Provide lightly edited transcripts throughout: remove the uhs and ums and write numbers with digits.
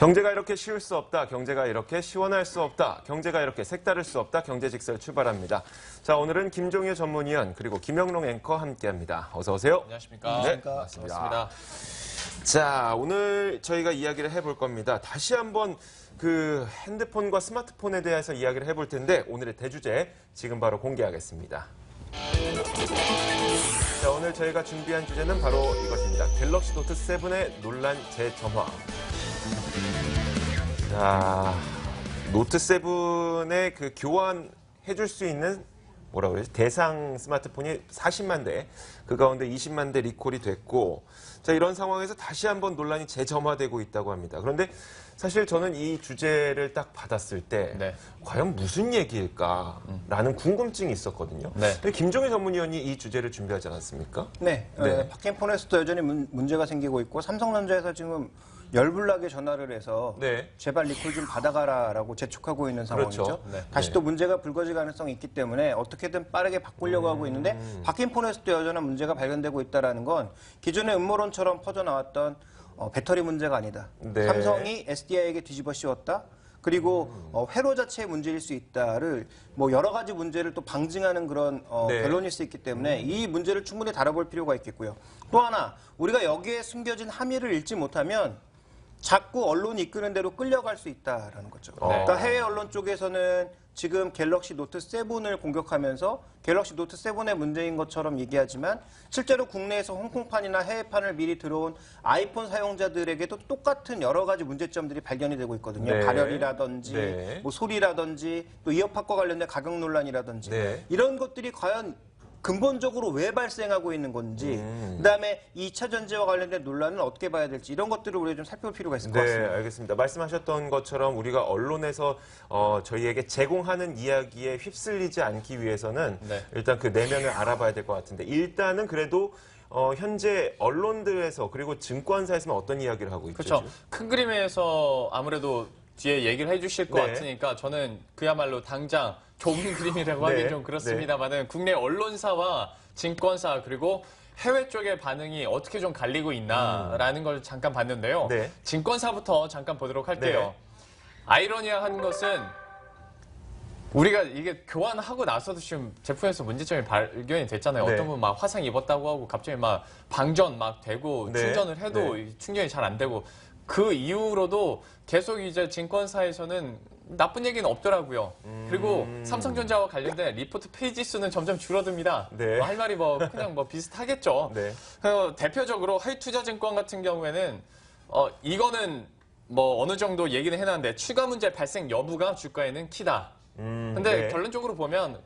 경제가 이렇게 쉬울 수 없다. 경제가 이렇게 시원할 수 없다. 경제가 이렇게 색다를 수 없다. 경제직설 출발합니다. 자, 오늘은 김종유 전문위원 그리고 김영롱 앵커 함께합니다. 어서 오세요. 안녕하십니까. 네, 반갑습니다. 자, 오늘 저희가 이야기를 해볼 겁니다. 다시 한번 그 핸드폰과 스마트폰에 대해서 이야기를 해볼 텐데 오늘의 대주제 지금 바로 공개하겠습니다. 자, 오늘 저희가 준비한 주제는 바로 이것입니다. 갤럭시 노트 7의 논란 재점화. 자, 노트 7에 그 교환해줄 수 있는 뭐라고 그러지? 대상 스마트폰이 40만 대, 그 가운데 20만 대 리콜이 됐고, 자, 이런 상황에서 다시 한번 논란이 재점화되고 있다고 합니다. 그런데 사실 저는 이 주제를 딱 받았을 때 과연 무슨 얘기일까라는 궁금증이 있었거든요. 근데 김종유 전문위원이 이 주제를 준비하지 않았습니까? 네. 박앤폰에서도 여전히 문제가 생기고 있고 삼성전자에서 지금 열불나게 전화를 해서 제발 리콜 좀 받아가라라고 재촉하고 있는 상황이죠. 그렇죠. 다시 또 문제가 불거질 가능성이 있기 때문에 어떻게든 빠르게 바꾸려고 하고 있는데 박앤폰에서도 여전한 문제가 발견되고 있다는 건 기존의 음모론처럼 퍼져나왔던 배터리 문제가 아니다. 삼성이 SDI에게 뒤집어 씌웠다. 그리고 회로 자체의 문제일 수 있다를 뭐 여러 가지 문제를 또 방증하는 그런 결론일 수 있기 때문에 이 문제를 충분히 다뤄볼 필요가 있겠고요. 또 하나 우리가 여기에 숨겨진 함의를 읽지 못하면 자꾸 언론이 이끄는 대로 끌려갈 수 있다라는 거죠. 그러니까 해외 언론 쪽에서는 지금 갤럭시 노트 7을 공격하면서 갤럭시 노트 7의 문제인 것처럼 얘기하지만 실제로 국내에서 홍콩판이나 해외판을 미리 들어온 아이폰 사용자들에게도 똑같은 여러 가지 문제점들이 발견이 되고 있거든요. 발열이라든지 뭐 소리라든지 또 이어팟과 관련된 가격 논란이라든지 이런 것들이 과연 근본적으로 왜 발생하고 있는 건지 그다음에 2차 전지와 관련된 논란을 어떻게 봐야 될지 이런 것들을 우리가 좀 살펴볼 필요가 있을 것 같습니다. 네, 알겠습니다. 말씀하셨던 것처럼 우리가 언론에서 저희에게 제공하는 이야기에 휩쓸리지 않기 위해서는 일단 그 내면을 알아봐야 될 것 같은데 일단은 그래도 현재 언론들에서 그리고 증권사에서는 어떤 이야기를 하고 있죠? 그렇죠. 큰 그림에서 아무래도 뒤에 얘기를 해주실 것 같으니까 저는 그야말로 당장 좁은 그림이라고 하긴 좀 그렇습니다만은 국내 언론사와 증권사 그리고 해외 쪽의 반응이 어떻게 좀 갈리고 있나라는 걸 잠깐 봤는데요. 증권사부터 잠깐 보도록 할게요. 아이러니한 것은 우리가 이게 교환하고 나서도 지금 제품에서 문제점이 발견이 됐잖아요. 어떤 분은 막 화상 입었다고 하고 갑자기 막 방전 막 되고 충전을 해도 충전이 잘 안 되고 그 이후로도 계속 이제 증권사에서는 나쁜 얘기는 없더라고요. 그리고 삼성전자와 관련된 리포트 페이지 수는 점점 줄어듭니다. 할 말이 그냥 비슷하겠죠. 대표적으로 하이투자증권 같은 경우에는 이거는 어느 정도 얘기는 해놨는데 추가 문제 발생 여부가 주가에는 키다. 근데 결론적으로 보면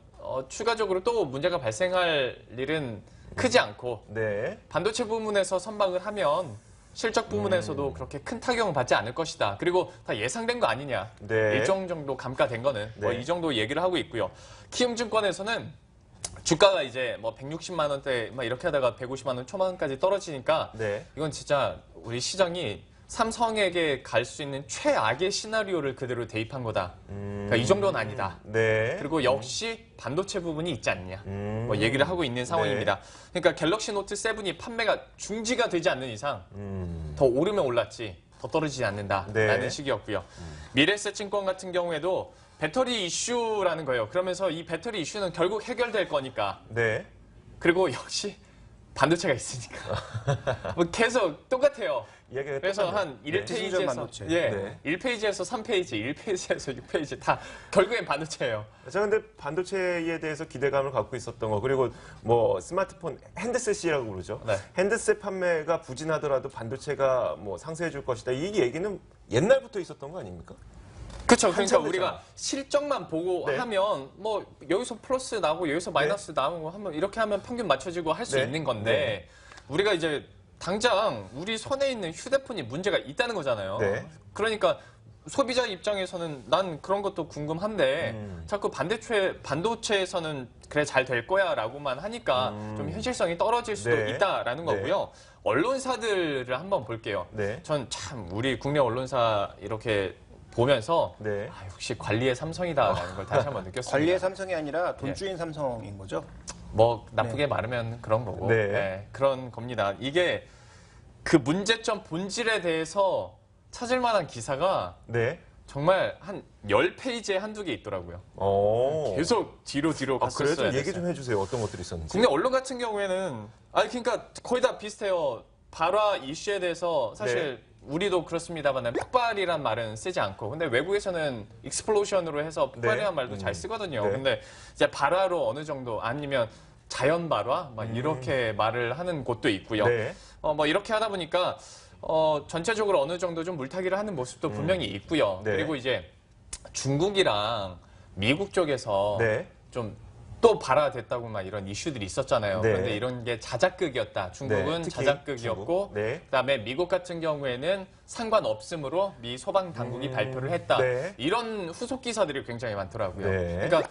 추가적으로 또 문제가 발생할 일은 크지 않고 반도체 부문에서 선방을 하면 실적 부문에서도 그렇게 큰 타격은 받지 않을 것이다. 그리고 다 예상된 거 아니냐. 일정 정도 감가된 거는 이 정도 얘기를 하고 있고요. 키움증권에서는 주가가 이제 160만 원대 이렇게 하다가 150만 원 초반까지 떨어지니까 이건 진짜 우리 시장이 삼성에게 갈 수 있는 최악의 시나리오를 그대로 대입한 거다. 그러니까 이 정도는 아니다. 그리고 역시 반도체 부분이 있지 않냐. 얘기를 하고 있는 상황입니다. 그러니까 갤럭시 노트 7이 판매가 중지가 되지 않는 이상 더 오르면 올랐지 더 떨어지지 않는다라는 식이었고요. 미래에셋증권 같은 경우에도 배터리 이슈라는 거예요. 그러면서 이 배터리 이슈는 결국 해결될 거니까. 그리고 역시 반도체가 있으니까. 계속 똑같아요. 그래서 한 1페이지에서 1페이지에서 3페이지, 1페이지에서 6페이지 다 결국엔 반도체예요. 제가 근데 반도체에 대해서 기대감을 갖고 있었던 거 그리고 스마트폰 핸드셋이라고 그러죠. 핸드셋 판매가 부진하더라도 반도체가 상쇄해 줄 것이다. 이 얘기는 옛날부터 있었던 거 아닙니까? 그렇죠. 그러니까 우리가 실적만 보고 하면 여기서 플러스 나오고 여기서 마이너스 나오고 하면 이렇게 하면 평균 맞춰지고 할 수 있는 건데 우리가 이제 당장 우리 손에 있는 휴대폰이 문제가 있다는 거잖아요. 그러니까 소비자 입장에서는 난 그런 것도 궁금한데 자꾸 반도체에서는 그래 잘 될 거야 라고만 하니까 좀 현실성이 떨어질 수도 있다라는 거고요. 언론사들을 한번 볼게요. 전 참 우리 국내 언론사 이렇게 보면서 역시 관리의 삼성이다라는 걸 다시 한번 느꼈습니다. 관리의 삼성이 아니라 돈주인 삼성인 거죠? 나쁘게 말하면 그런 거고 그런 겁니다. 이게 그 문제점 본질에 대해서 찾을 만한 기사가 네. 정말 한 10페이지에 한두 개 있더라고요. 계속 뒤로 그래요? 갔었어야 좀 얘기 됐어요. 좀 해주세요. 어떤 것들이 있었는지. 국내 언론 같은 경우에는 그러니까 거의 다 비슷해요. 발화 이슈에 대해서 사실 우리도 그렇습니다만 폭발이란 말은 쓰지 않고 근데 외국에서는 익스플로션으로 해서 폭발이란 말도 잘 쓰거든요. 네. 근데 이제 발화로 어느 정도 아니면 자연 발화 막 이렇게 말을 하는 곳도 있고요. 네. 뭐 이렇게 하다 보니까 전체적으로 어느 정도 좀 물타기를 하는 모습도 분명히 있고요. 네. 그리고 이제 중국이랑 미국 쪽에서 네. 좀 또 발화됐다고 막 이런 이슈들이 있었잖아요. 네. 그런데 이런 게 자작극이었다. 중국은 특히 자작극이었고 중국. 네. 그다음에 미국 같은 경우에는 상관없음으로 미 소방 당국이 발표를 했다. 네. 이런 후속 기사들이 굉장히 많더라고요. 네. 그러니까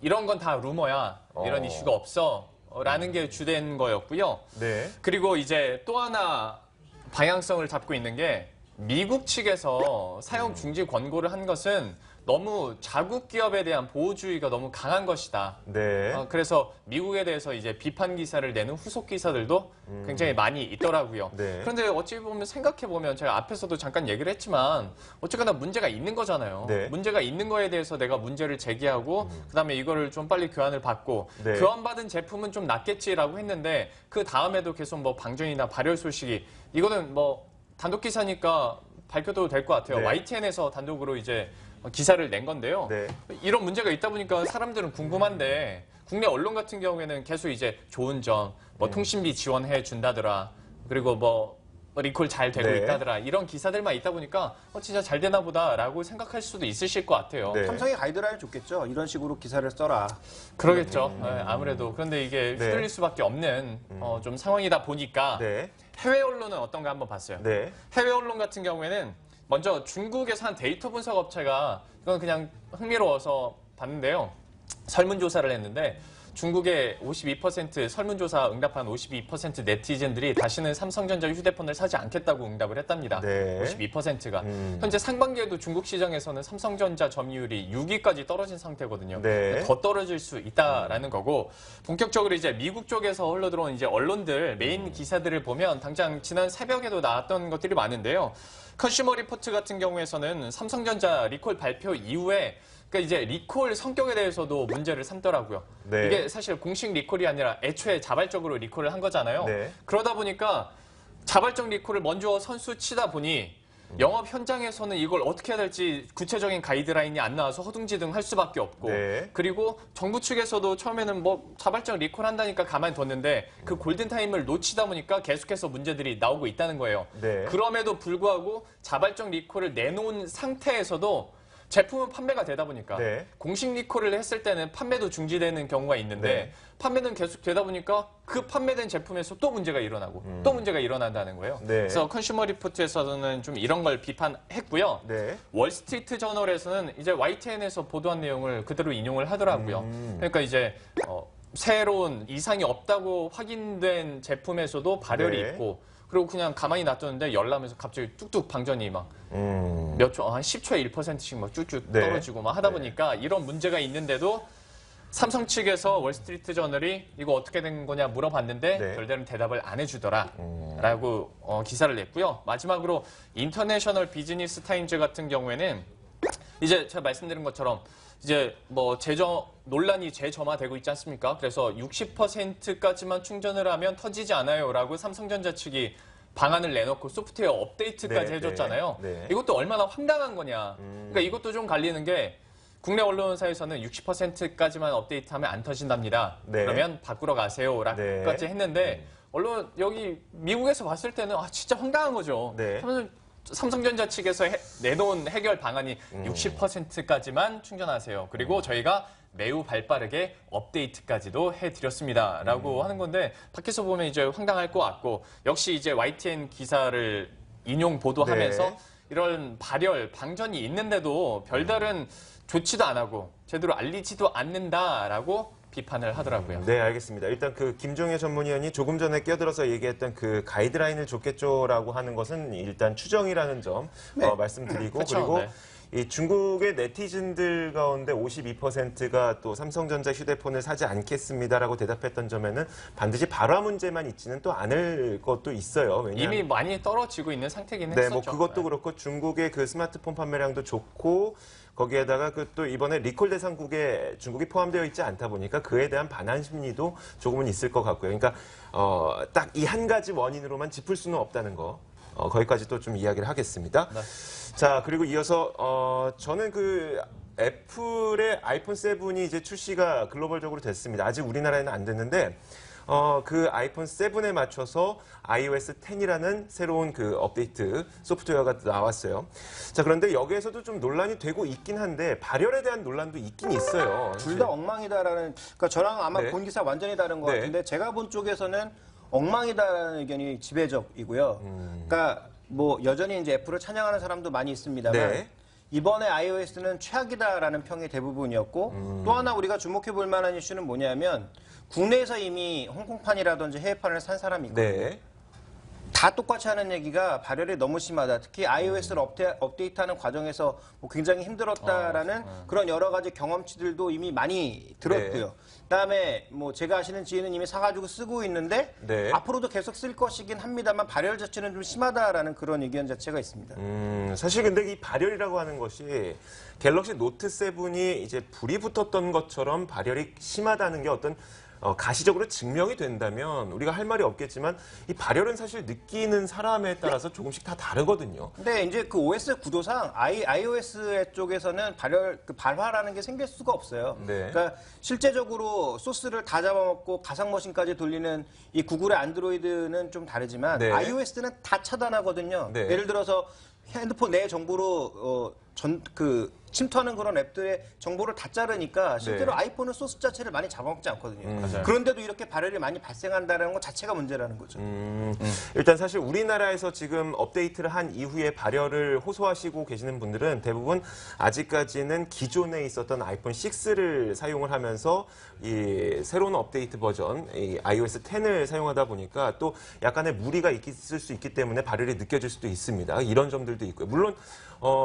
이런 건 다 루머야. 이런 어. 이슈가 없어. 라는 게 주된 거였고요. 네. 그리고 이제 또 하나 방향성을 잡고 있는 게 미국 측에서 사용 중지 권고를 한 것은 너무 자국 기업에 대한 보호주의가 너무 강한 것이다. 네. 그래서 미국에 대해서 이제 비판 기사를 내는 후속 기사들도 굉장히 많이 있더라고요. 네. 그런데 어찌 보면 생각해 보면 제가 앞에서도 잠깐 얘기를 했지만 어쨌거나 문제가 있는 거잖아요. 네. 문제가 있는 거에 대해서 내가 문제를 제기하고 그다음에 이거를 좀 빨리 교환을 받고 네. 교환받은 제품은 좀 낫겠지라고 했는데 그 다음에도 계속 뭐 방전이나 발열 소식이 이거는 뭐 단독 기사니까 밝혀도 될 것 같아요. 네. YTN에서 단독으로 이제 기사를 낸 건데요. 네. 이런 문제가 있다 보니까 사람들은 궁금한데 국내 언론 같은 경우에는 계속 이제 좋은 점, 뭐 통신비 지원해 준다더라. 그리고 뭐 리콜 잘 되고 네. 있다더라. 이런 기사들만 있다 보니까 진짜 잘 되나 보다라고 생각할 수도 있으실 것 같아요. 네. 삼성이 가이드라인 줬겠죠. 이런 식으로 기사를 써라. 그러겠죠. 아무래도. 그런데 이게 네. 휘둘릴 수밖에 없는 좀 상황이다 보니까 네. 해외 언론은 어떤가 한번 봤어요. 네. 해외 언론 같은 경우에는 먼저 중국에서 한 데이터 분석 업체가 이건 그냥 흥미로워서 봤는데요. 설문조사를 했는데 중국의 52% 설문조사 응답한 52% 네티즌들이 다시는 삼성전자 휴대폰을 사지 않겠다고 응답을 했답니다. 네. 52%가. 현재 상반기에도 중국 시장에서는 삼성전자 점유율이 6위까지 떨어진 상태거든요. 네. 더 떨어질 수 있다라는 거고 본격적으로 이제 미국 쪽에서 흘러들어온 이제 언론들 메인 기사들을 보면 당장 지난 새벽에도 나왔던 것들이 많은데요. 컨슈머 리포트 같은 경우에서는 삼성전자 리콜 발표 이후에 그러니까 이제 리콜 성격에 대해서도 문제를 삼더라고요. 네. 이게 사실 공식 리콜이 아니라 애초에 자발적으로 리콜을 한 거잖아요. 네. 그러다 보니까 자발적 리콜을 먼저 선수 치다 보니 영업 현장에서는 이걸 어떻게 해야 될지 구체적인 가이드라인이 안 나와서 허둥지둥 할 수밖에 없고 네. 그리고 정부 측에서도 처음에는 뭐 자발적 리콜 한다니까 가만히 뒀는데 그 골든타임을 놓치다 보니까 계속해서 문제들이 나오고 있다는 거예요. 네. 그럼에도 불구하고 자발적 리콜을 내놓은 상태에서도 제품은 판매가 되다 보니까 네. 공식 리콜을 했을 때는 판매도 중지되는 경우가 있는데 네. 판매는 계속 되다 보니까 그 판매된 제품에서 또 문제가 일어나고 또 문제가 일어난다는 거예요. 네. 그래서 컨슈머 리포트에서는 좀 이런 걸 비판했고요. 네. 월스트리트 저널에서는 이제 YTN에서 보도한 내용을 그대로 인용을 하더라고요. 그러니까 이제 새로운 이상이 없다고 확인된 제품에서도 발열이 네. 있고 그리고 그냥 가만히 놔뒀는데 열나면서 갑자기 뚝뚝 방전이 막 몇 초, 한 10초에 1%씩 막 쭉쭉 네. 떨어지고 막 하다 보니까 이런 문제가 있는데도 삼성 측에서 월스트리트 저널이 이거 어떻게 된 거냐 물어봤는데 네. 별다른 대답을 안 해주더라라고 기사를 냈고요. 마지막으로 인터내셔널 비즈니스 타임즈 같은 경우에는 이제 제가 말씀드린 것처럼 이제 뭐 논란이 재점화되고 있지 않습니까? 그래서 60%까지만 충전을 하면 터지지 않아요라고 삼성전자 측이 방안을 내놓고 소프트웨어 업데이트까지 네, 해줬잖아요. 네. 이것도 얼마나 황당한 거냐. 그러니까 이것도 좀 갈리는 게 국내 언론사에서는 60%까지만 업데이트하면 안 터진답니다. 네. 그러면 바꾸러 가세요라고까지 네. 했는데 언론 여기 미국에서 봤을 때는 진짜 황당한 거죠. 네. 하면은 삼성전자 측에서 내놓은 해결 방안이 60%까지만 충전하세요. 그리고 저희가 매우 발빠르게 업데이트까지도 해드렸습니다라고 하는 건데 밖에서 보면 이제 황당할 것 같고 역시 이제 YTN 기사를 인용 보도하면서 네. 이런 발열, 방전이 있는데도 별다른 조치도 안 하고 제대로 알리지도 않는다라고 비판을 하더라고요. 네, 알겠습니다. 일단 그 김종혜 전문위원이 조금 전에 끼어들어서 얘기했던 그 가이드라인을 줬겠죠라고 하는 것은 일단 추정이라는 점 네. 말씀드리고 그렇죠. 그리고 네. 이 중국의 네티즌들 가운데 52%가 또 삼성전자 휴대폰을 사지 않겠습니다라고 대답했던 점에는 반드시 발화 문제만 있지는 또 않을 것도 있어요. 왜냐하면 이미 많이 떨어지고 있는 상태긴 네, 했었죠. 뭐 그것도 그렇고 중국의 그 스마트폰 판매량도 좋고 거기에다가 그 또 이번에 리콜 대상국에 중국이 포함되어 있지 않다 보니까 그에 대한 반한 심리도 조금은 있을 것 같고요. 그러니까 딱 이 한 가지 원인으로만 짚을 수는 없다는 거. 거기까지 또 좀 이야기를 하겠습니다. 네. 자, 그리고 이어서 저는 그 애플의 아이폰 7이 이제 출시가 글로벌적으로 됐습니다. 아직 우리나라에는 안 됐는데 그 아이폰 7에 맞춰서 iOS 10이라는 새로운 그 업데이트 소프트웨어가 나왔어요. 자, 그런데 여기에서도 좀 논란이 되고 있긴 한데 발열에 대한 논란도 있긴 있어요. 둘 다 엉망이다라는, 그러니까 저랑 아마 네. 본 기사 완전히 다른 것 네. 같은데 제가 본 쪽에서는 엉망이다라는 의견이 지배적이고요. 그러니까 뭐 여전히 이제 애플을 찬양하는 사람도 많이 있습니다만 네. 이번에 iOS는 최악이다라는 평이 대부분이었고 또 하나 우리가 주목해 볼 만한 이슈는 뭐냐면 국내에서 이미 홍콩판이라든지 해외판을 산 사람이 있거든요. 네. 다 똑같이 하는 얘기가 발열이 너무 심하다. 특히 iOS를 업데이트하는 과정에서 뭐 굉장히 힘들었다라는 그런 여러 가지 경험치들도 이미 많이 들었고요. 그다음에 뭐 제가 아시는 지인은 이미 사가지고 쓰고 있는데 네. 앞으로도 계속 쓸 것이긴 합니다만 발열 자체는 좀 심하다라는 그런 의견 자체가 있습니다. 사실 근데 이 발열이라고 하는 것이 갤럭시 노트 7이 이제 불이 붙었던 것처럼 발열이 심하다는 게 어떤 가시적으로 증명이 된다면 우리가 할 말이 없겠지만 이 발열은 사실 느끼는 사람에 따라서 조금씩 다 다르거든요. 근데 이제 그 OS 구도상 iOS 쪽에서는 발화라는 게 생길 수가 없어요. 네. 그러니까 실제적으로 소스를 다 잡아먹고 가상머신까지 돌리는 이 구글의 안드로이드는 좀 다르지만 네. iOS는 다 차단하거든요. 네. 예를 들어서 핸드폰 내 정보로 침투하는 그런 앱들의 정보를 다 자르니까 실제로 네. 아이폰은 소스 자체를 많이 잡아먹지 않거든요. 맞아요. 그런데도 이렇게 발열이 많이 발생한다는 것 자체가 문제라는 거죠. 일단 사실 우리나라에서 지금 업데이트를 한 이후에 발열을 호소하시고 계시는 분들은 대부분 아직까지는 기존에 있었던 아이폰 6를 사용을 하면서 이 새로운 업데이트 버전, 이 iOS 10을 사용하다 보니까 또 약간의 무리가 있을 수 있기 때문에 발열이 느껴질 수도 있습니다. 이런 점들도 있고요. 물론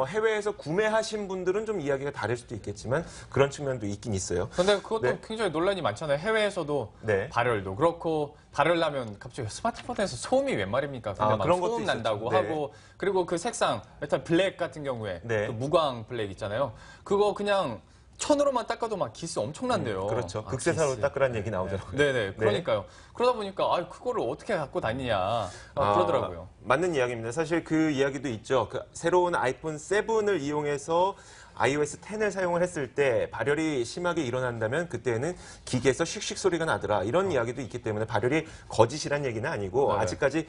해외에서 구매하신 분들은 좀 이야기가 다를 수도 있겠지만 그런 측면도 있긴 있어요. 근데 그것도 네. 굉장히 논란이 많잖아요. 해외에서도 네. 발열도 그렇고 발열 나면 갑자기 스마트폰에서 소음이 웬 말입니까? 근데 막 그런 것도 소음 난다고 있었죠. 네. 하고 그리고 그 색상 메탈 블랙 같은 경우에 네. 그 무광 블랙 있잖아요. 그거 그냥 천으로만 닦아도 막 기스 엄청난데요. 그렇죠. 아, 극세사로 기스. 닦으라는 얘기 나오더라고요. 네네. 그러니까요. 그러다 보니까 그거를 어떻게 갖고 다니냐 그러더라고요. 맞는 이야기입니다. 사실 그 이야기도 있죠. 그 새로운 아이폰 7을 이용해서 iOS 10을 사용을 했을 때 발열이 심하게 일어난다면 그때는 기계에서 슉슉 소리가 나더라. 이런 이야기도 있기 때문에 발열이 거짓이란 얘기는 아니고 네. 아직까지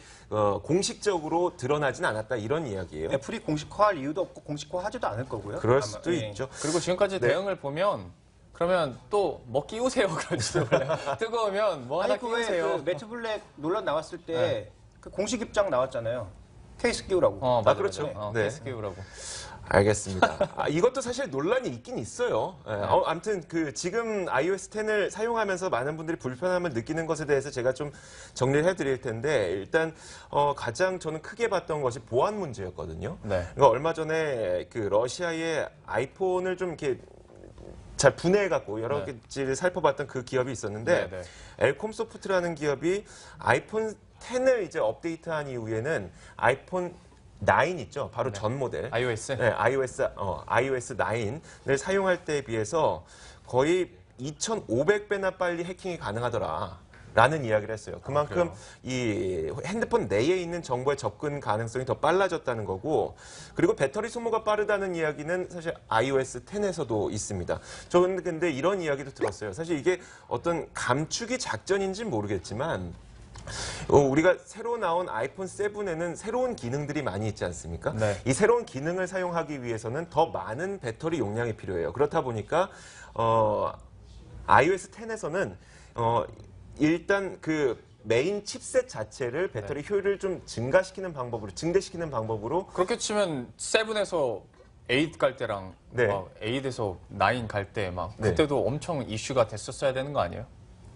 공식적으로 드러나진 않았다. 이런 이야기예요. 애플이 공식화할 이유도 없고 공식화하지도 않을 거고요. 그럴 아마, 수도 예. 있죠. 그리고 지금까지 네. 대응을 보면 그러면 또 뭐 끼우세요 그럴지도 몰라요. 뜨거우면 뭐 하나 아니 그왜 끼우세요. 그 매트 블랙 논란 나왔을 때 그 공식 입장 나왔잖아요. 케이스 끼우라고. 맞아, 그렇죠. 맞아. 네. 케이스 끼우라고. 알겠습니다. 이것도 사실 논란이 있긴 있어요. 아무튼 그 지금 iOS 10을 사용하면서 많은 분들이 불편함을 느끼는 것에 대해서 제가 좀 정리를 해드릴 텐데 일단 가장 저는 크게 봤던 것이 보안 문제였거든요. 네. 그러니까 얼마 전에 그 러시아의 아이폰을 좀 이렇게 잘 분해해갖고 여러 네. 가지를 살펴봤던 그 기업이 있었는데 네, 네. 엘콤 소프트라는 기업이 아이폰 10을 이제 업데이트한 이후에는 아이폰 9 있죠. 바로 전 모델. iOS. 네, iOS 9을 사용할 때에 비해서 거의 2,500배나 빨리 해킹이 가능하더라. 라는 이야기를 했어요. 그만큼 이 핸드폰 내에 있는 정보의 접근 가능성이 더 빨라졌다는 거고, 그리고 배터리 소모가 빠르다는 이야기는 사실 iOS 10에서도 있습니다. 저는 근데 이런 이야기도 들었어요. 사실 이게 어떤 감추기 작전인지는 모르겠지만, 우리가 새로 나온 아이폰 7에는 새로운 기능들이 많이 있지 않습니까? 네. 이 새로운 기능을 사용하기 위해서는 더 많은 배터리 용량이 필요해요. 그렇다 보니까 iOS 10에서는 일단 그 메인 칩셋 자체를 배터리 효율을 좀 증대시키는 방법으로 그렇게 치면 7에서 8 갈 때랑 네. 막 8에서 9 갈 때 막 네. 그때도 엄청 이슈가 됐었어야 되는 거 아니에요?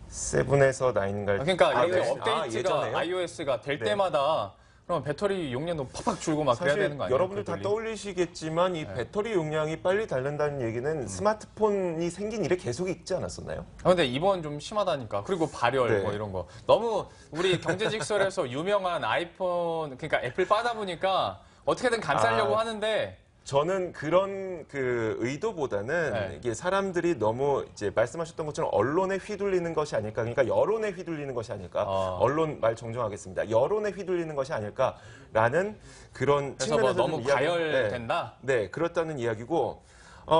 7에서 9 갈 때. 그러니까 이렇게 네. 업데이트가 예전에요? iOS가 될 네. 때마다 그럼 배터리 용량도 팍팍 줄고 막 그래야 사실 되는 거 아니에요? 여러분들 다 돌리? 떠올리시겠지만 이 배터리 용량이 빨리 닳는다는 얘기는 스마트폰이 생긴 이래 계속 있지 않았었나요? 근데 이번 좀 심하다니까. 그리고 발열 네. 뭐 이런 거. 너무 우리 경제직설에서 유명한 아이폰 그러니까 애플 빠다 보니까 어떻게든 감싸려고 하는데 저는 그런 그 의도보다는 네. 이게 사람들이 너무 이제 말씀하셨던 것처럼 언론에 휘둘리는 것이 아닐까, 그러니까 여론에 휘둘리는 것이 아닐까, 언론 말 정정하겠습니다. 여론에 휘둘리는 것이 아닐까라는 그런 그래서 뭐 측면에서 너무 좀 이야기- 과열된다. 네, 그렇다는 이야기고,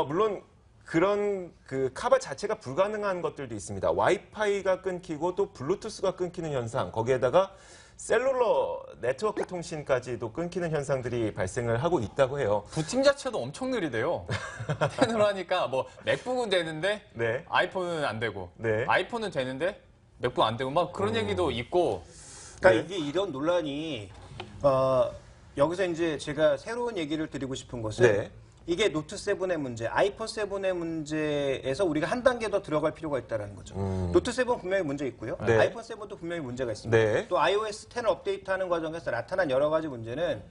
물론 그런 그 카바 자체가 불가능한 것들도 있습니다. 와이파이가 끊기고 또 블루투스가 끊기는 현상, 거기에다가 셀룰러 네트워크 통신까지도 끊기는 현상들이 발생을 하고 있다고 해요. 부팅 자체도 엄청 느리대요. 10으로 하니까 뭐 맥북은 되는데 네. 아이폰은 안 되고 네. 아이폰은 되는데 맥북 안 되고 막 그런 얘기도 있고 그러니까 네. 이게 이런 논란이 여기서 이제 제가 새로운 얘기를 드리고 싶은 것은 네. 이게 노트 7의 문제, 아이폰 7의 문제에서 우리가 한 단계 더 들어갈 필요가 있다는 거죠. 노트 7 분명히 문제 있고요. 네. 아이폰 7도 분명히 문제가 있습니다. 네. 또 iOS 10을 업데이트하는 과정에서 나타난 여러 가지 문제는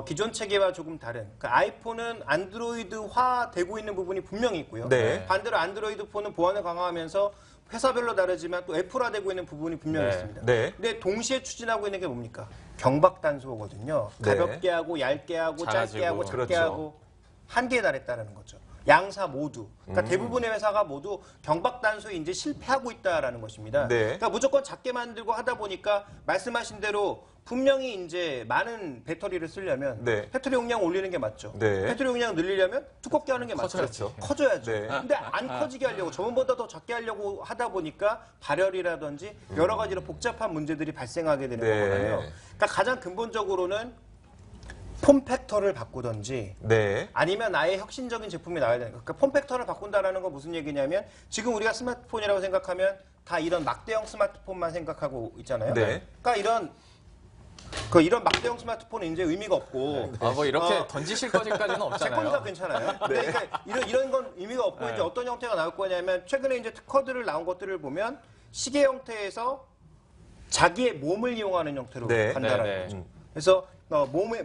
기존 체계와 조금 다른. 그러니까 아이폰은 안드로이드화 되고 있는 부분이 분명히 있고요. 네. 반대로 안드로이드 폰은 보안을 강화하면서 회사별로 다르지만 또 애플화되고 있는 부분이 분명히 네. 있습니다. 네. 근데 동시에 추진하고 있는 게 뭡니까? 경박 단소거든요. 네. 가볍게 하고 얇게 하고 짧게 작아지고. 하고 작게 그렇죠. 하고 한계에 달했다는 거죠. 양사 모두. 그러니까 대부분의 회사가 모두 경박 단소에 이제 실패하고 있다라는 것입니다. 네. 그러니까 무조건 작게 만들고 하다 보니까 말씀하신 대로 분명히 이제 많은 배터리를 쓰려면 네. 배터리 용량 올리는 게 맞죠. 네. 배터리 용량 늘리려면 두껍게 하는 게 맞죠. 커져야죠. 커져야죠. 네. 근데 안 커지게 하려고 저번보다 더 작게 하려고 하다 보니까 발열이라든지 여러 가지로 복잡한 문제들이 발생하게 되는 네. 거거든요. 그러니까 가장 근본적으로는 폼 팩터를 바꾸든지 네. 아니면 아예 혁신적인 제품이 나와야 되는 거예요. 그러니까 폼 팩터를 바꾼다라는 건 무슨 얘기냐면 지금 우리가 스마트폰이라고 생각하면 다 이런 막대형 스마트폰만 생각하고 있잖아요. 네. 그러니까 이런 막대형 스마트폰은 이제 의미가 없고 뭐 이렇게 던지실 거지까지는 제 거니까 없잖아요. 괜찮아요. 근데 그러니까 이런 건 의미가 없고 네. 이제 어떤 형태가 나올 거냐면 최근에 이제 특허들을 나온 것들을 보면 시계 형태에서 자기의 몸을 이용하는 형태로 네. 간다라는 네, 네. 거죠. 그래서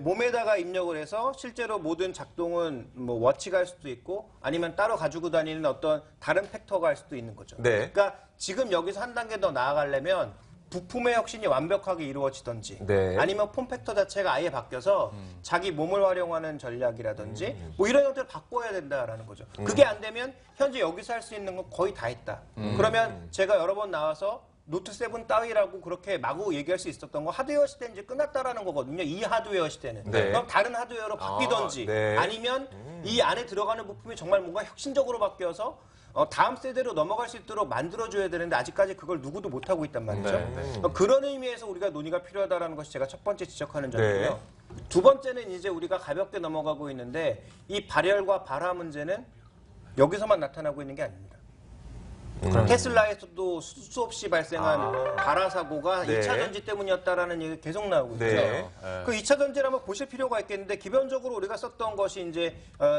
몸에다가 입력을 해서 실제로 모든 작동은 뭐 워치가 할 수도 있고 아니면 따로 가지고 다니는 어떤 다른 팩터가 할 수도 있는 거죠. 네. 그러니까 지금 여기서 한 단계 더 나아가려면 부품의 혁신이 완벽하게 이루어지든지 네. 아니면 폼 팩터 자체가 아예 바뀌어서 자기 몸을 활용하는 전략이라든지 뭐 이런 형태를 바꿔야 된다라는 거죠. 그게 안 되면 현재 여기서 할 수 있는 건 거의 다 했다. 그러면 제가 여러 번 나와서 노트 7 따위라고 그렇게 마구 얘기할 수 있었던 거 하드웨어 시대는 이제 끝났다라는 거거든요. 이 하드웨어 시대는. 네. 그럼 다른 하드웨어로 바뀌든지 네. 아니면 이 안에 들어가는 부품이 정말 뭔가 혁신적으로 바뀌어서 다음 세대로 넘어갈 수 있도록 만들어줘야 되는데 아직까지 그걸 누구도 못하고 있단 말이죠. 네, 그런 의미에서 우리가 논의가 필요하다는 것이 제가 첫 번째 지적하는 네. 점이고요. 두 번째는 이제 우리가 가볍게 넘어가고 있는데 이 발열과 발화 문제는 여기서만 나타나고 있는 게 아닙니다. 테슬라에서도 수없이 발생한 발화 사고가 네. 2차 전지 때문이었다라는 얘기가 계속 나오고 있죠. 네. 그 2차 전지를 한번 보실 필요가 있겠는데 기본적으로 우리가 썼던 것이 이제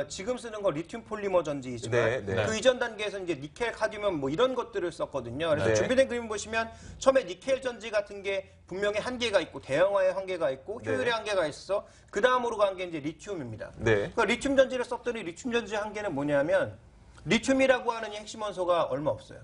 지금 쓰는 거 리튬 폴리머 전지이지만 네, 네. 그 이전 단계에서 이제 니켈, 카드뮴 뭐 이런 것들을 썼거든요. 그래서 네. 준비된 그림 보시면 처음에 니켈 전지 같은 게 분명히 한계가 있고 대형화의 한계가 있고 효율의 네. 한계가 있어. 그 다음으로 간 게 이제 리튬입니다. 네. 그러니까 리튬 전지를 썼더니 리튬 전지 한계는 뭐냐면 리튬이라고 하는 이 핵심 원소가 얼마 없어요.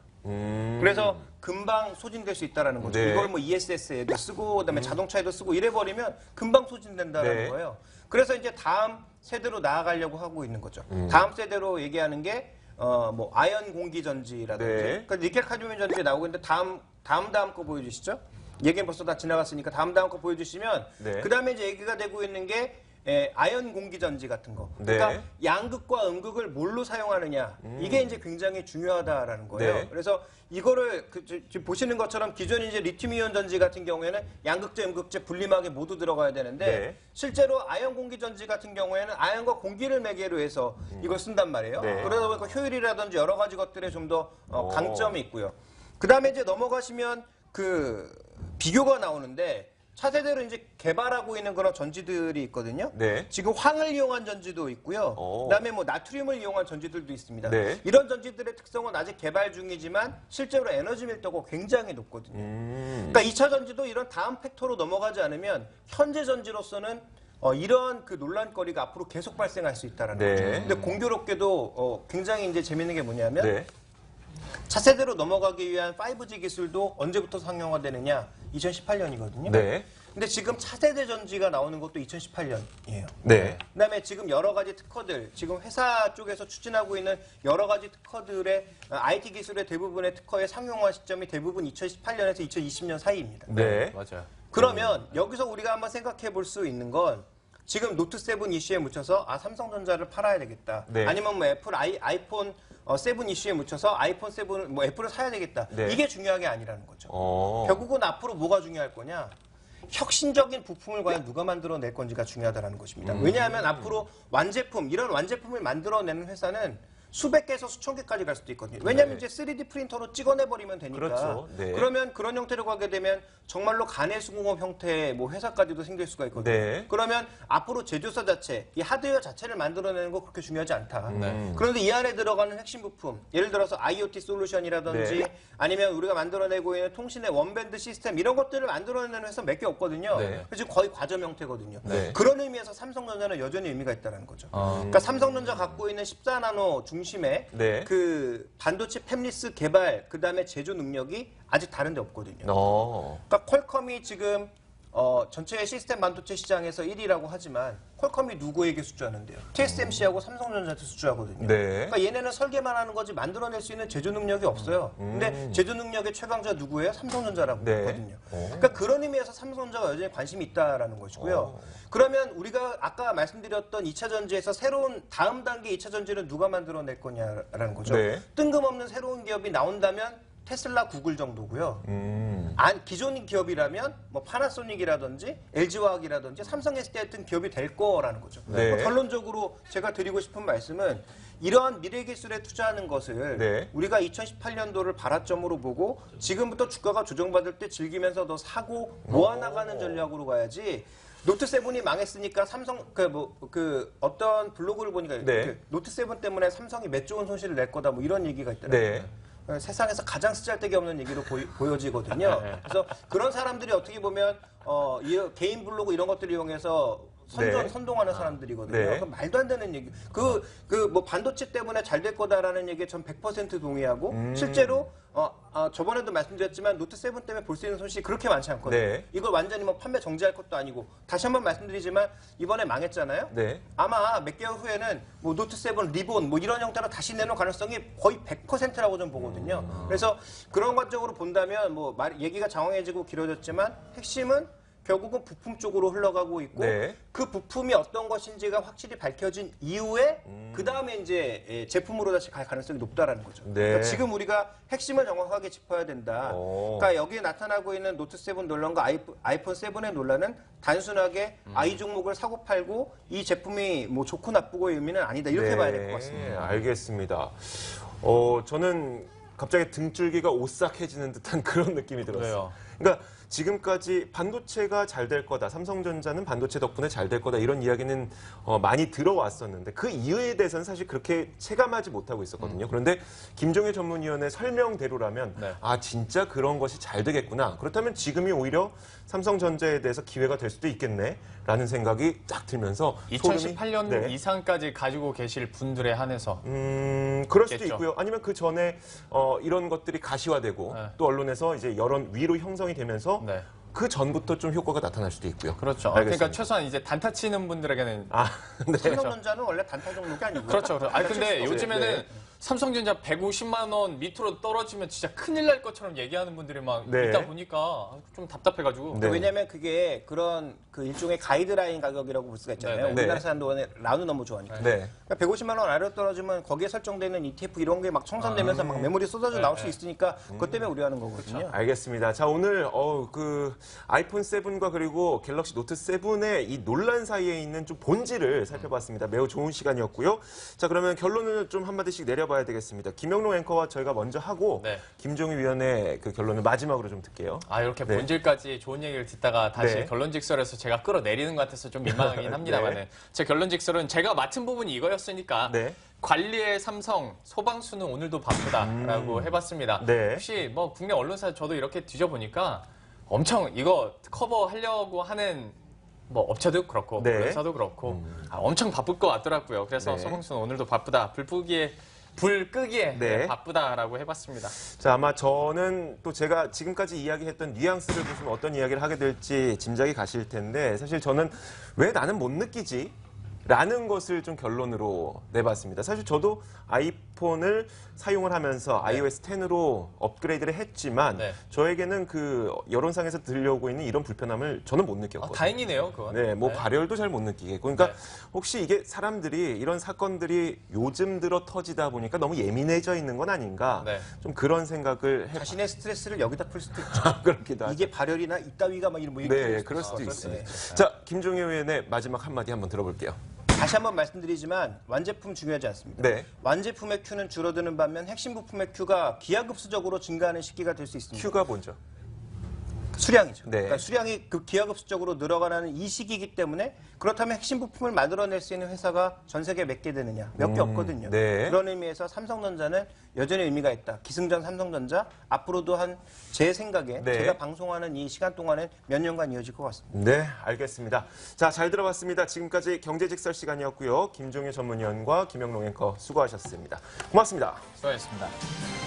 그래서 금방 소진될 수 있다는 거죠. 네. 이걸 뭐 ESS에도 쓰고 그다음에 자동차에도 쓰고 이래버리면 금방 소진된다는 네. 거예요. 그래서 이제 다음 세대로 나아가려고 하고 있는 거죠. 다음 세대로 얘기하는 게 뭐 아연 공기 전지라든지 네. 그러니까 니켈 카드뮴 전지 나오고 있는데 다음 거 보여주시죠. 얘기는 벌써 다 지나갔으니까 다음 거 보여주시면 네. 그다음에 이제 얘기가 되고 있는 게 아연 공기 전지 같은 거. 네. 그러니까 양극과 음극을 뭘로 사용하느냐. 이게 이제 굉장히 중요하다라는 거예요. 네. 그래서 이거를 지금 보시는 것처럼 기존 이제 리튬 이온 전지 같은 경우에는 양극재, 음극재 분리막에 모두 들어가야 되는데 네. 실제로 아연 공기 전지 같은 경우에는 아연과 공기를 매개로 해서 이걸 쓴단 말이에요. 네. 그러다 보니까 효율이라든지 여러 가지 것들에 좀 더 오. 강점이 있고요. 그다음에 이제 넘어가시면 그 비교가 나오는데 차세대로 이제 개발하고 있는 그런 전지들이 있거든요. 네. 지금 황을 이용한 전지도 있고요. 오. 그다음에 뭐 나트륨을 이용한 전지들도 있습니다. 네. 이런 전지들의 특성은 아직 개발 중이지만 실제로 에너지 밀도가 굉장히 높거든요. 그러니까 2차 전지도 이런 다음 팩토로 넘어가지 않으면 현재 전지로서는 이런 그 논란거리가 앞으로 계속 발생할 수 있다는 네. 거죠. 근데 공교롭게도 굉장히 이제 재밌는 게 뭐냐면 네. 차세대로 넘어가기 위한 5G 기술도 언제부터 상용화되느냐? 2018년이거든요. 네. 근데 지금 차세대 전지가 나오는 것도 2018년이에요. 네. 그다음에 지금 여러 가지 특허들, 지금 회사 쪽에서 추진하고 있는 여러 가지 특허들의 IT 기술의 대부분의 특허의 상용화 시점이 대부분 2018년에서 2020년 사이입니다. 네. 맞아요. 그러면 여기서 우리가 한번 생각해 볼 수 있는 건 지금 노트 7 이슈에 묻혀서 삼성전자를 팔아야 되겠다. 네. 아니면 뭐 애플 아이폰 7 이슈에 묻혀서 아이폰 7 뭐 애플을 사야 되겠다. 네. 이게 중요한 게 아니라는 거죠. 어. 결국은 앞으로 뭐가 중요할 거냐? 혁신적인 부품을 과연 누가 만들어낼 건지가 중요하다는 것입니다. 왜냐하면 앞으로 이런 완제품을 만들어내는 회사는 수백 개에서 수천 개까지 갈 수도 있거든요. 왜냐하면 네. 이제 3D 프린터로 찍어내버리면 되니까. 그렇죠. 네. 그러면 그런 형태로 가게 되면 정말로 간해수공업 형태의 뭐 회사까지도 생길 수가 있거든요. 네. 그러면 앞으로 제조사 자체, 이 하드웨어 자체를 만들어내는 거 그렇게 중요하지 않다. 네. 그런데 이 안에 들어가는 핵심 부품, 예를 들어서 IoT 솔루션이라든지 네. 아니면 우리가 만들어내고 있는 통신의 원밴드 시스템 이런 것들을 만들어내는 회사 몇 개 없거든요. 네. 그래서 거의 과점 형태거든요. 네. 그런 의미에서 삼성전자는 여전히 의미가 있다는 거죠. 아. 그러니까 삼성전자 갖고 있는 14나노 중심의 네. 그 반도체 팹리스 개발 그다음에 제조 능력이 아직 다른 데 없거든요. 그러니까 퀄컴이 지금 전체 시스템 반도체 시장에서 1위라고 하지만 퀄컴이 누구에게 수주하는데요? TSMC하고 삼성전자한테 수주하거든요. 네. 그러니까 얘네는 설계만 하는 거지 만들어낼 수 있는 제조 능력이 없어요. 근데 제조 능력의 최강자 누구예요? 삼성전자라고 네. 했거든요. 그러니까 그런 의미에서 삼성전자가 여전히 관심이 있다라는 것이고요. 그러면 우리가 아까 말씀드렸던 2차 전지에서 새로운 다음 단계 2차 전지는 누가 만들어낼 거냐라는 거죠. 네. 뜬금없는 새로운 기업이 나온다면 테슬라, 구글 정도고요. 기존 기업이라면 뭐 파나소닉이라든지 LG화학이라든지 삼성SD 같은 기업이 될 거라는 거죠. 네. 결론적으로 제가 드리고 싶은 말씀은 이러한 미래 기술에 투자하는 것을 네. 우리가 2018년도를 발화점으로 보고 지금부터 주가가 조정받을 때 즐기면서 더 사고 모아나가는 전략으로 가야지. 노트 7이 망했으니까 삼성 어떤 블로그를 보니까 네. 그 노트 7 때문에 삼성이 몇 조 원 손실을 낼 거다 뭐 이런 얘기가 있더라고요. 네. 세상에서 가장 쓰잘데기 없는 얘기로 보여지거든요. 그래서 그런 사람들이 어떻게 보면 이 개인 블로그 이런 것들을 이용해서 네. 선동하는 사람들이거든요. 네. 그건 말도 안 되는 얘기. 뭐 반도체 때문에 잘 될 거다라는 얘기에 전 100% 동의하고 실제로 저번에도 말씀드렸지만 노트 7 때문에 볼 수 있는 손실이 그렇게 많지 않거든요. 네. 이걸 완전히 뭐 판매 정지할 것도 아니고 다시 한번 말씀드리지만 이번에 망했잖아요. 네. 아마 몇 개월 후에는 뭐 노트 7 리본 뭐 이런 형태로 다시 내놓을 가능성이 거의 100%라고 좀 보거든요. 그래서 그런 관점으로 본다면 뭐 얘기가 장황해지고 길어졌지만 핵심은 결국은 부품 쪽으로 흘러가고 있고 네. 그 부품이 어떤 것인지가 확실히 밝혀진 이후에 그 다음에 이제 제품으로 다시 갈 가능성이 높다라는 거죠. 네. 그러니까 지금 우리가 핵심을 정확하게 짚어야 된다. 그러니까 여기에 나타나고 있는 노트 7 논란과 아이폰 7의 논란은 단순하게 이 종목을 사고 팔고 이 제품이 뭐 좋고 나쁘고의 의미는 아니다. 이렇게 봐야 될 것 같습니다. 알겠습니다. 저는 갑자기 등줄기가 오싹해지는 듯한 그런 느낌이 들었어요. 그래요. 그러니까 지금까지 반도체가 잘 될 거다. 삼성전자는 반도체 덕분에 잘 될 거다. 이런 이야기는 많이 들어왔었는데 그 이유에 대해서는 사실 그렇게 체감하지 못하고 있었거든요. 그런데 김종혜 전문위원의 설명대로라면 네. 진짜 그런 것이 잘 되겠구나. 그렇다면 지금이 오히려 삼성전자에 대해서 기회가 될 수도 있겠네라는 생각이 딱 들면서 2018년 네. 이상까지 가지고 계실 분들에 한해서 그럴 수도 있겠죠. 있고요. 아니면 그 전에 이런 것들이 가시화되고 네. 또 언론에서 이제 여론 위로 형성이 되면서 네. 그 전부터 좀 효과가 나타날 수도 있고요. 그렇죠. 알겠습니다. 그러니까 최소한 이제 단타 치는 분들에게는 네. 삼성전자는 원래 단타 종목이 아니고요. 그렇죠. 아니 근데 요즘에는 네. 삼성전자 150만 원 밑으로 떨어지면 진짜 큰일 날 것처럼 얘기하는 분들이 막 네. 있다 보니까 좀 답답해가지고. 네. 왜냐하면 그게 그런 그 일종의 가이드라인 가격이라고 볼 수가 있잖아요. 네, 네. 우리나라 사람들 라운드 너무 좋아하니까. 네. 그러니까 150만 원 아래로 떨어지면 거기에 설정되는 ETF 이런 게 막 청산되면서 막 매물이 쏟아져 나올 수 있으니까 그것 때문에 우려하는 거거든요. 알겠습니다. 자, 오늘 그 아이폰 7과 그리고 갤럭시 노트 7의 이 논란 사이에 있는 좀 본질을 살펴봤습니다. 매우 좋은 시간이었고요. 자, 그러면 결론을 좀 한마디씩 내려봐야 되겠습니다. 김영롱 앵커와 저희가 먼저 하고 네. 김종희 위원의 그 결론을 마지막으로 좀 듣게요. 아, 이렇게 네. 본질까지 좋은 얘기를 듣다가 다시 네. 결론직설에서 제가 끌어내리는 것 같아서 좀 민망하긴 합니다만 네. 제 결론직설은 제가 맡은 부분이 이거였으니까 네. 관리의 삼성, 소방수는 오늘도 바쁘다라고 해봤습니다. 네. 혹시 뭐 국내 언론사 저도 이렇게 뒤져보니까 엄청 이거 커버하려고 하는 뭐 업체도 그렇고 네. 언론사도 그렇고 엄청 바쁠 것 같더라고요. 그래서 네. 소방수는 오늘도 바쁘다. 불 끄기에 네. 바쁘다라고 해봤습니다. 자, 아마 저는 또 제가 지금까지 이야기했던 뉘앙스를 보시면 어떤 이야기를 하게 될지 짐작이 가실 텐데 사실 저는 왜 나는 못 느끼지? 라는 것을 좀 결론으로 내봤습니다. 사실 저도 아이폰을 사용을 하면서 iOS 10으로 업그레이드를 했지만 네. 저에게는 그 여론상에서 들려오고 있는 이런 불편함을 저는 못 느꼈거든요. 다행이네요, 그건. 네, 뭐 발열도 잘 못 느끼겠고. 그러니까 네. 혹시 이게 사람들이 이런 사건들이 요즘 들어 터지다 보니까 너무 예민해져 있는 건 아닌가? 네. 좀 그런 생각을 해. 자신의 스트레스를 여기다 풀 수도 있죠. 그렇기도 하죠. 이게 발열이나 이따위가 막 이런 뭐 이렇게 네, 될 그럴 수도 있어요. 있습니다. 자, 김종희 의원의 마지막 한마디 한번 들어볼게요. 다시 한번 말씀드리지만 완제품 중요하지 않습니다. 네. 완제품의 큐는 줄어드는 반면 핵심 부품의 큐가 기하급수적으로 증가하는 시기가 될 수 있습니다. 큐가 뭔죠? 수량이죠. 네. 그러니까 수량이 기하급수적으로 늘어가는 이 시기이기 때문에 그렇다면 핵심 부품을 만들어낼 수 있는 회사가 전 세계에 몇 개 되느냐? 몇 개 없거든요. 네. 그런 의미에서 삼성전자는 여전히 의미가 있다. 기승전 삼성전자 앞으로도 한 제 생각에 네. 제가 방송하는 이 시간 동안에 몇 년간 이어질 것 같습니다. 네, 알겠습니다. 자, 잘 들어봤습니다. 지금까지 경제직설 시간이었고요. 김종희 전문위원과 김영롱 앵커 수고하셨습니다. 고맙습니다. 수고하셨습니다.